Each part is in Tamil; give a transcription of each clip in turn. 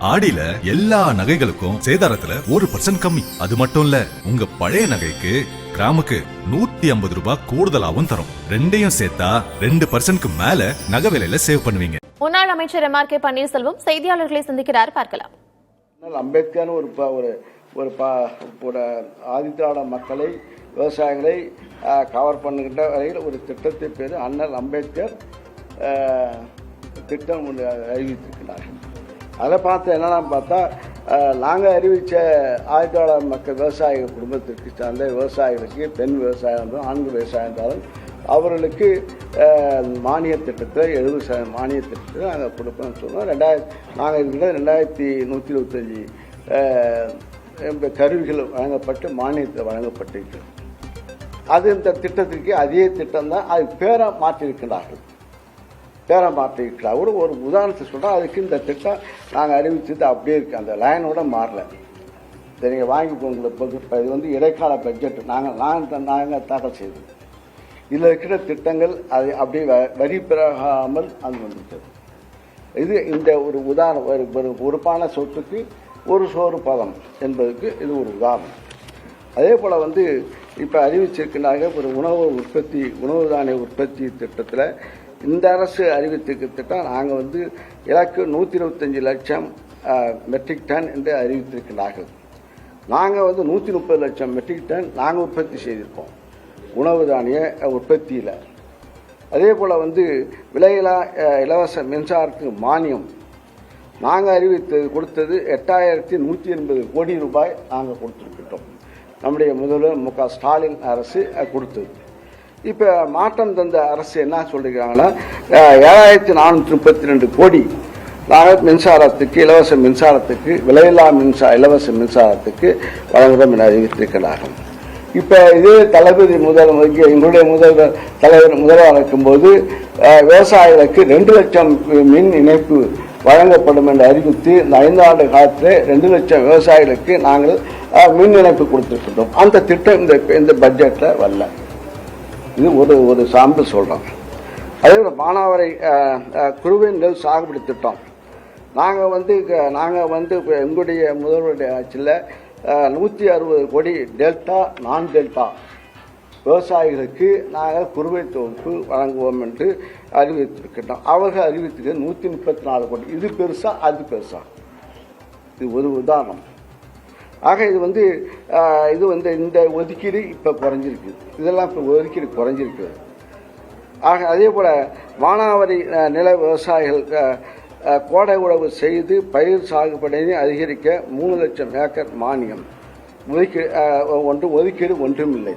ஆடியில எல்லா நகைகளுக்கும் சேதாரத்துல 1% கம்மி. அது மட்டும் இல்ல, உங்க பழைய நகைக்கு கிராமுக்கு 150 ரூபாய் கூடுதலாவும் தரும். ரெண்டையும் சேர்த்தா 2% மேல நகை விலையில சேவ் பண்ணுவீங்க. முன்னாள் அமைச்சர் எம்.ஆர்.கே. பன்னீர்செல்வம் செய்தியாளர்களை சந்திக்கிறார், பார்க்கலாம். அம்பேத்கர் ஒரு ஆதிதிராவிட மக்களை, விவசாயிகளை கவர் பண்ணுகின்ற வகையில் ஒரு திட்டத்தை பேர் அண்ணல் அம்பேத்கர் திட்டம் அறிவித்திருக்கிறார்கள். அதை பார்த்து என்னென்னு பார்த்தா, நாங்கள் அறிவித்த ஆதிதிராவிட மக்கள் விவசாயிகள் குடும்பத்திற்கு சார்ந்த விவசாயிகளுக்கு, பெண் விவசாயம் இருந்தாலும் ஆண்கள் விவசாயம் இருந்தாலும் அவர்களுக்கு மானிய திட்டத்தில் 70% மானிய திட்டத்தில் நாங்கள் கொடுப்போம்னு சொன்னோம். நாங்கள் இருக்கிற 2125 கருவிகள் வழங்கப்பட்டு மானியத்தில் வழங்கப்பட்டிருக்கு. அது இந்த திட்டத்திற்கு அதே திட்டம் தான். அது பேரை மாற்றியிருக்கிறார்கள். கூட ஒரு உதாரணத்தை சொல்கிறோம். அதுக்கு இந்த திட்டம் நாங்கள் அறிவிச்சது அப்படியே இருக்குது, அந்த லைனோட மாறல. இதை நீங்கள் வாங்கிக்கோங்க. இது இடைக்கால பட்ஜெட் நாங்கள் தாக்கல் செய்தோம். இதில் இருக்கிற திட்டங்கள் அது அப்படியே வரி பெறாமல் அது வந்துவிட்டது. இது இந்த ஒரு உதாரணம். ஒரு பொறுப்பான சொத்துக்கு ஒரு சோறு பதம் என்பதுக்கு இது ஒரு உதாரணம். அதே போல் இப்போ அறிவிச்சிருக்கிறாங்க ஒரு உணவு தானிய உற்பத்தி திட்டத்தில் இந்த அரசு அறிவித்திருக்க திட்டம். நாங்கள் இலக்கு 125 லட்சம் மெட்ரிக் டன் என்று அறிவித்திருக்கிறார்கள். நாங்கள் 130 லட்சம் மெட்ரிக் டன் நாங்கள் உற்பத்தி செய்திருக்கோம் உணவு தானிய உற்பத்தியில். அதே போல் விலையில்லா இலவச மின்சாரத்துக்கு மானியம் நாங்கள் கொடுத்தது 8180 கோடி ரூபாய் நாங்கள் கொடுத்துருக்கிட்டோம். நம்முடைய முதல்வர் மு.க. ஸ்டாலின் அரசு கொடுத்தது. இப்போ மாற்றம் தந்த அரசு என்ன சொல்லியிருக்காங்கன்னா, 7432 கோடி நாங்கள் மின்சாரத்துக்கு, இலவச மின்சாரத்துக்கு, விலையில்லா இலவச மின்சாரத்துக்கு வழங்குகிறோம் என அறிவித்திருக்கிறார்கள். இப்போ இதே தளபதி எங்களுடைய முதல்வர் இருக்கும்போது விவசாயிகளுக்கு 2 லட்சம் மின் இணைப்பு வழங்கப்படும் என்று அறிவித்து இந்த 5 ஆண்டு காலத்தில் 2 லட்சம் விவசாயிகளுக்கு நாங்கள் மின் இணைப்பு கொடுத்துருக்கின்றோம். அந்த திட்டம் இந்த பட்ஜெட்டில் வரல. இது ஒரு சாம்பிள் சொல்கிறோம். அதே போல் மானாவாரி குறுவை நெல் சாகுபடி திட்டம் நாங்கள் இப்போ எங்களுடைய முதல்வருடைய ஆட்சியில் 160 கோடி டெல்டா நான் டெல்டா விவசாயிகளுக்கு நாங்கள் குறுவை தொகுப்பு வழங்குவோம் என்று அறிவித்திருக்கின்றோம். அவர்கள் அறிவித்திருக்க 134 கோடி. இது பெருசா அது பெருசா? இது ஒரு உதாரணம். ஆக இது இந்த ஒதுக்கீடு இப்போ குறைஞ்சிருக்கு. இதெல்லாம் இப்போ ஒதுக்கீடு குறைஞ்சிருக்குது. ஆக அதே போல் மானாவாரி நில விவசாயிகள் கோடை உழவு செய்து பயிர் சாகுபடியை அதிகரிக்க 3 லட்சம் ஏக்கர் மானியம் ஒதுக்கீடு ஒன்றும் இல்லை.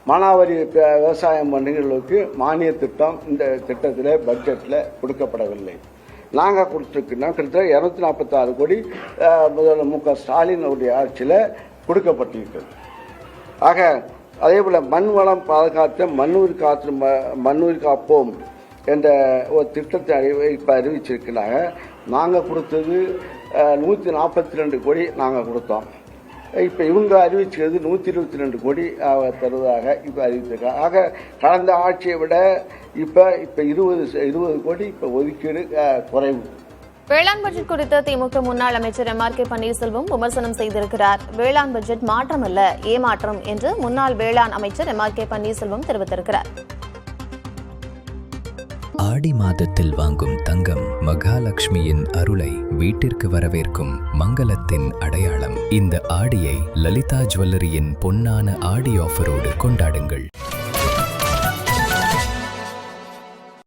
மானாவாரி விவசாயம் பண்ணுறவர்களுக்கு மானிய திட்டம் இந்த திட்டத்தில் பட்ஜெட்டில் கொடுக்கப்படவில்லை. நாங்கள் கொடுத்துருக்கோம். கிட்டத்தட்ட 246 கோடி முதல்வர் மு.க. ஸ்டாலின் அவருடைய ஆட்சியில் கொடுக்கப்பட்டிருக்கிறது. ஆக அதே போல் மண் வளம் பாதுகாத்த மண்ணுயிர் காப்போம் என்ற ஒரு திட்டத்தை இப்போ அறிவிச்சிருக்கிறாங்க. நாங்கள் கொடுத்தது 142 கோடி நாங்கள் கொடுத்தோம். இப்போ இவங்க அறிவிச்சது 122 கோடி தருவதாக இப்போ அறிவித்திருக்காங்க. ஆக கடந்த ஆட்சியை விட இப்போ 20 கோடி இப்போ ஒதுக்கீடு குறைவு. வேளாண் பட்ஜெட் குறித்து திமுக முன்னாள் அமைச்சர் எம்.ஆர்.கே. பன்னீர்செல்வம் விமர்சனம் செய்திருக்கிறார். வேளாண் பட்ஜெட் மாற்றம் அல்ல, ஏமாற்றம் என்று முன்னாள் வேளாண் அமைச்சர் எம்.ஆர்.கே. பன்னீர்செல்வம் தெரிவித்திருக்கிறார். ஆடி மாதத்தில் வாங்கும் தங்கம் மகாலட்சுமியின் அருளை வீட்டிற்கு வரவேற்கும் மங்களத்தின் அடையாளம். இந்த ஆடியை லலிதா ஜுவல்லரியின் பொன்னான ஆடி ஆஃபரோடு கொண்டாடுங்கள்.